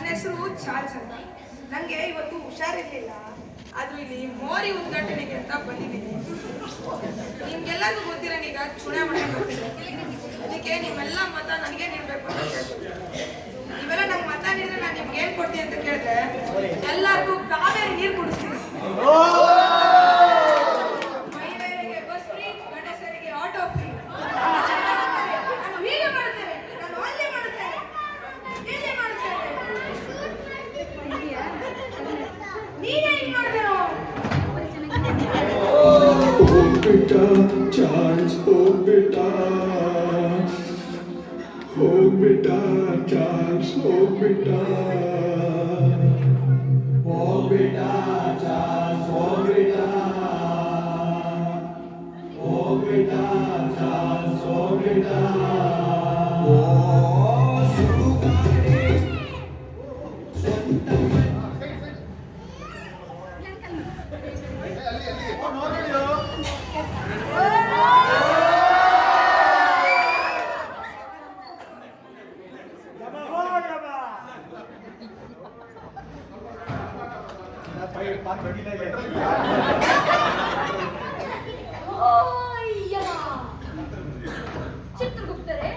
ಹೆಸರು ಚಾರ್ಲ್ಸ್ ಅಂತ. ನನಗೆ ಇವತ್ತು ಹುಷಾರಿರ್ಲಿಲ್ಲ, ಆದ್ರೂ ಇಲ್ಲಿ ಮೋರಿ ಉದ್ಘಾಟನೆಗೆ ಅಂತ ಬಂದಿದ್ದೀನಿ. ನಿಮ್ಗೆಲ್ಲರಿಗೂ ಗೊತ್ತಿರೋ ಈಗ ಚುನಾವಣೆ ಬರ್ತಿದೆ, ಅದಕ್ಕೆ ನಿಮ್ಮೆಲ್ಲ ಮತ ನನಗೆ ನೀಡಬೇಕು ಅಂತ ಕೇಳ್ತೀನಿ. ನೀವೆಲ್ಲ ನಂಗೆ ಮತ ನೀಡಿದ್ರೆ ನಾನು ನಿಮ್ಗೆ ಏನ್ ಕೊಡ್ತೀನಿ ಅಂತ ಕೇಳಿದ್ರೆ ಎಲ್ಲರಿಗೂ ಕಾವೇರಿ ನೀರು ಕುಡಿಸ್ತೀನಿ, ಮಹಿಳೆಯರಿಗೆ ಬಸ್ ಫ್ರೀ, ಗಂಡಸರಿಗೆ ಆಟೋ ಫ್ರೀ. ನಾನು ಹೀಗೆ ಮಾಡುತ್ತೇನೆ, ನಾನು ಅಲ್ಲಿ ಮಾಡುತ್ತೇನೆ, ಇಲ್ಲಿ ಮಾಡುತ್ತೇನೆ. ನೀನೇ ಹಿಂಗ್ ಮಾಡ್ತೀರೋ? बेटा चार्ल्स हो बेटा चार्ल्स हो बेटा चार्ल्स हो बेटा चार्ल्स हो बेटा ಚಿತ್ರಗುಪ್ತರೇ,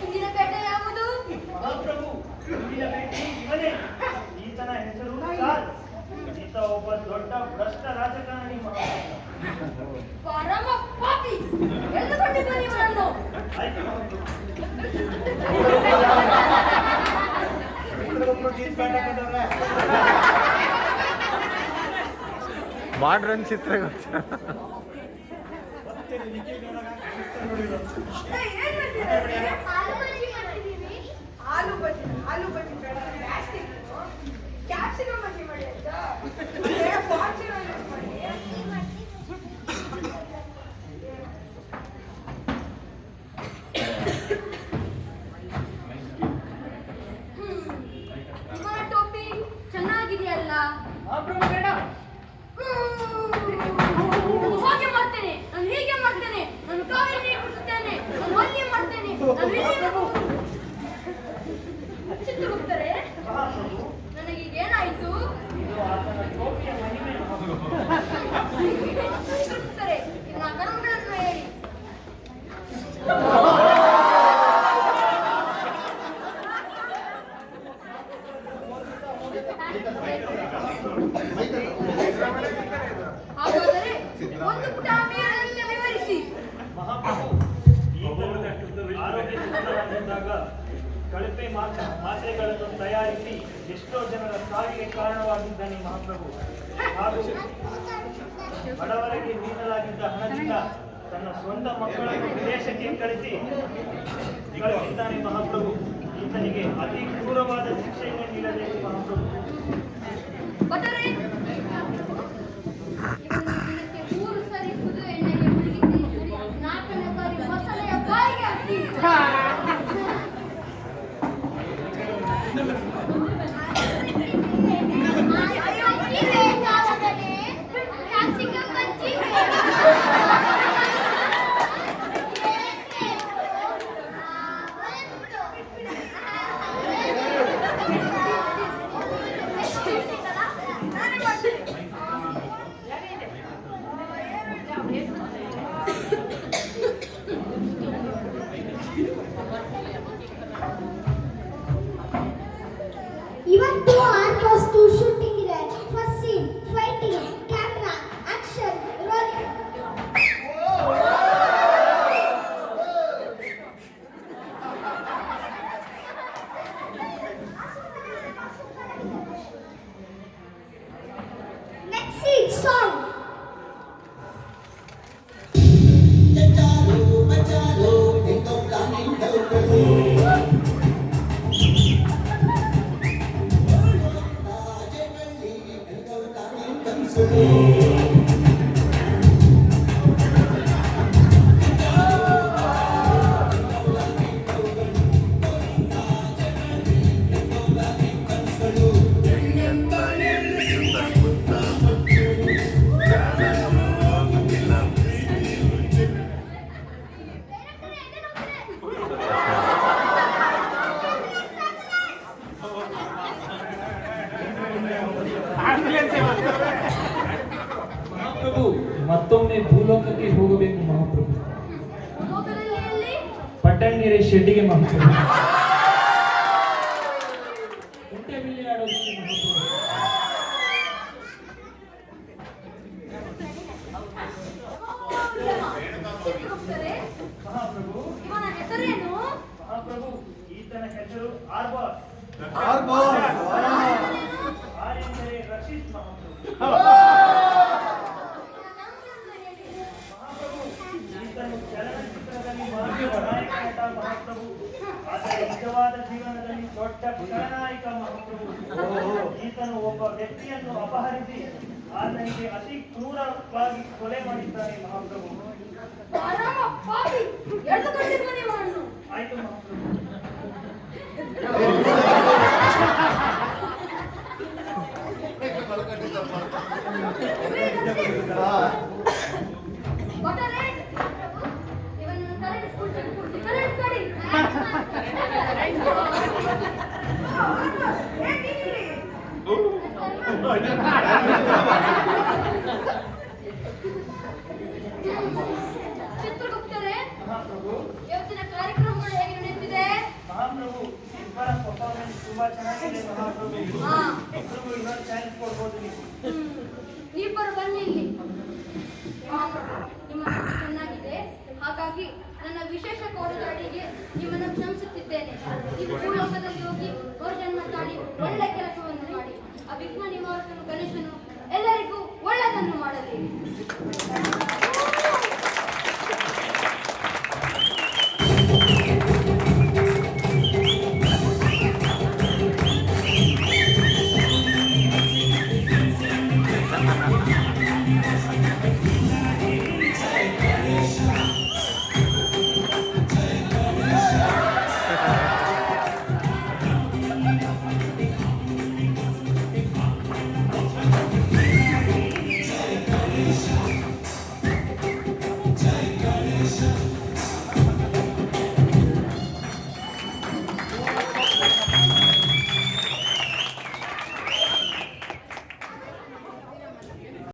ಇಂದಿನ ಬೇಟೆ ಯಾವುದು? ಮಹಾಪ್ರಭು, ಇಂದಿನ ಬೇಟೆ ಇವನೇ. ಈತನ ಹೆಸರು ಚಾರ್ಲ್ಸ್. ಈತ ಒಬ್ಬ ದೊಡ್ಡ ಭ್ರಷ್ಟ ರಾಜಕಾರಣಿ. ಪರಮ ಪಾಪಿ, ಎಲ್ಲಿ ಕೊಟ್ಟಿದ್ದಾನೆ ಇವನನ್ನು? ಮಾಡ್ರನ್ ಚಿತ್ರಗುಪ್ತ ಆಲೂ ಬಜ್ಜಿ ಬೇಡ, ಕ್ಯಾಪ್ಸಿಕಮ್ ಬಜ್ಜಿ ಮಾಡಿ ಆಯ್ತಾ? ಫಾರ್ಚುನರ್ ಯೂಸ್ ಮಾಡಿ. ಇವನ ಟೋಪಿ ಚೆನ್ನಾಗಿದೆಯಲ್ಲ? ಮಹಾಪ್ರಭು ಬೇಡ. ನಾನು ಹಾಗೆ ಮಾಡ್ತೇನೆ, ನಾನು ಹೀಗೆ ಮಾಡ್ತೇನೆ, ನಾನು ಕಾವೇರಿ ನೀರು ಕುಡಿಸುತ್ತೇನೆ, ನಾನು ಅಲ್ಲಿ ಮಾಡ್ತೇನೆ, ನಾನು ಇಲ್ಲಿ. ಚಿತ್ರಗುಪ್ತರೇ, ಮಹಾಪ್ರಭು, ನನಗೀಗೇನಾಯಿತು? ಇದು ಆತನ ಟೋಪಿಯ ಮಹಿಮೆ. ಚಿತ್ರಗುಪ್ತರೇ, ನನ್ನ ಕರ್ಮಗಳನ್ನು ಹೇಳಿ. ಹಾಗಾದರೆ ಒಂದು ಪುಟ ಆಮೇಲೆ ವಿವರಿಸಿ. ಮಹಾಪ್ರಭು, ಈತನು ಆರೋಗ್ಯವಂತರಾಗಿದ್ದಾಗ ಕಳಪೆ ಮಾತ್ರೆಗಳನ್ನು ತಯಾರಿಸಿ ಎಷ್ಟೋ ಜನರ ಸಾವಿಗೆ ಕಾರಣವಾಗಿದ್ದಾನೆ ಮಹಾಪ್ರಭು. ಹಾಗೂ ಬಡವರಿಗೆ ನೀಡಲಾಗಿದ್ದ ಹಣದಿಂದ ತನ್ನ ಸ್ವಂತ ಮಕ್ಕಳನ್ನು ವಿದೇಶಕ್ಕೆ ಕಳಿಸಿದ್ದಾನೆ ಮಹಾಪ್ರಭು. ಈತನಿಗೆ ಅತಿ ಕ್ರೂರವಾದ ಶಿಕ್ಷೆಯನ್ನು ನೀಡಬೇಕು ಮಹಾಪ್ರಭು. ಭಟರೇ, ದಿನಕ್ಕೆ 3 ಸರಿ ಕುದು ಎಣ್ಣೆಗೆ ಮುಳುಗಿಸಿ 4ನೇ ಬಾರಿ ಮಸಾಲೆಯ ಬಾಯಿಗೆ ಹಾಕಿ. ನಾನೇ ಮಾಡ್ತೀನಿ. ಮಹಾಪ್ರಭು ಮತ್ತೊಮ್ಮೆ ಭೂಲೋಕಕ್ಕೆ ಹೋಗಬೇಕು ಮಹಾಪ್ರಭು. ಲೋಕದಲ್ಲಿ ಎಲ್ಲಿ? ಪಟ್ಟಣ್ಣಿರೆ ಶೆಡ್ಡಿಗೆ ಮಹಾಪ್ರಭು. ಕುಂಟೆ ಬಿಲ್ಲೆ ಆಡೋದಕ್ಕೆ ಮಹಾಪ್ರಭು. ಹೋಗ್ತಾರೆ. ಮಹಾಪ್ರಭು ಇವನ ಹೆಸರೇನು? ಮಹಾಪ್ರಭು ಈತನ ಹೆಸರು ಆರ್ಬಾರ್. ಆರ್ ಎಂದರೆ ರಶೀದ್ ಮಹಾಪ್ರಭು. ಮಹಾಪ್ರಭು ಈತನು ಚಲನಚಿತ್ರದಲ್ಲಿ ಮಾತ್ರ ನಾಯಕ ಮಹಾಪ್ರಭು, ಆದರೆ ನಿಜವಾದ ಜೀವನದಲ್ಲಿ ದೊಡ್ಡ ಖಳನಾಯಕ ಮಹಾಪ್ರಭು. ಈತನು ಒಬ್ಬ ವ್ಯಕ್ತಿಯನ್ನು ಅಪಹರಿಸಿ ಆತನಿಗೆ ಅತಿ ಕ್ರೂರವಾಗಿ ಕೊಲೆ ಮಾಡಿದ್ದಾನೆ ಮಹಾಪ್ರಭು. ಆರಾಮ ಪಾಪಿ, ಎಳೆದುಕೊಂಡಿರುವ ನಿಮ್ಮನ್ನು. ಆಯ್ತು ಮಹಾಪ್ರಭು. ಭಟರೇ, ಇವನನ್ನು ಕರೆಂಟ್ ಕೊಡಿ, ಕರೆಂಟ್ ಕೊಡಿ. ಚಿತ್ರಗುಪ್ತರೇ, ಮಹಾಪ್ರಭು ಇವತ್ತಿನ ಕಾರ್ಯಕ್ರಮಗಳು ಹೇಗೆ ನಡೆಯುತ್ತಿದೆ? ಮಹಾಪ್ರಭು ಇಬ್ಬರ ಪರ್ಫಾರ್ಮೆನ್ಸ್ ತುಂಬಾ ಚೆನ್ನಾಗಿದೆ ಮಹಾಪ್ರಭು. ಹಾ. ಇಬ್ಬರಿಗೂ ಇನ್ನೊಂದು ಚಾನ್ಸ್ ಕೊಡ್ಬೋದು ನೀವು. ಇಬ್ಬರು ಬನ್ನಿ ಇಲ್ಲಿ. ನಿಮ್ಮ ಮಾತು ಚೆನ್ನಾಗಿದೆ, ಹಾಗಾಗಿ ನನ್ನ ವಿಶೇಷ ಕೋರದ ಅಡಿಗೆ ನಿಮ್ಮನ್ನು ಕ್ಷಮಿಸುತ್ತಿದ್ದೇನೆ. ನೀವು ಭೂಲೋಕದಲ್ಲಿ ಹೋಗಿ ಜನ್ಮ ತಾಳಿ ಒಳ್ಳೆ ಕೆಲಸವನ್ನು ಮಾಡಿ ಆ ವಿಘ್ನ ನಿವಾರಕನು ಗಣೇಶನು ಎಲ್ಲರಿಗೂ ಒಳ್ಳೆಯದನ್ನು ಮಾಡಲಿ.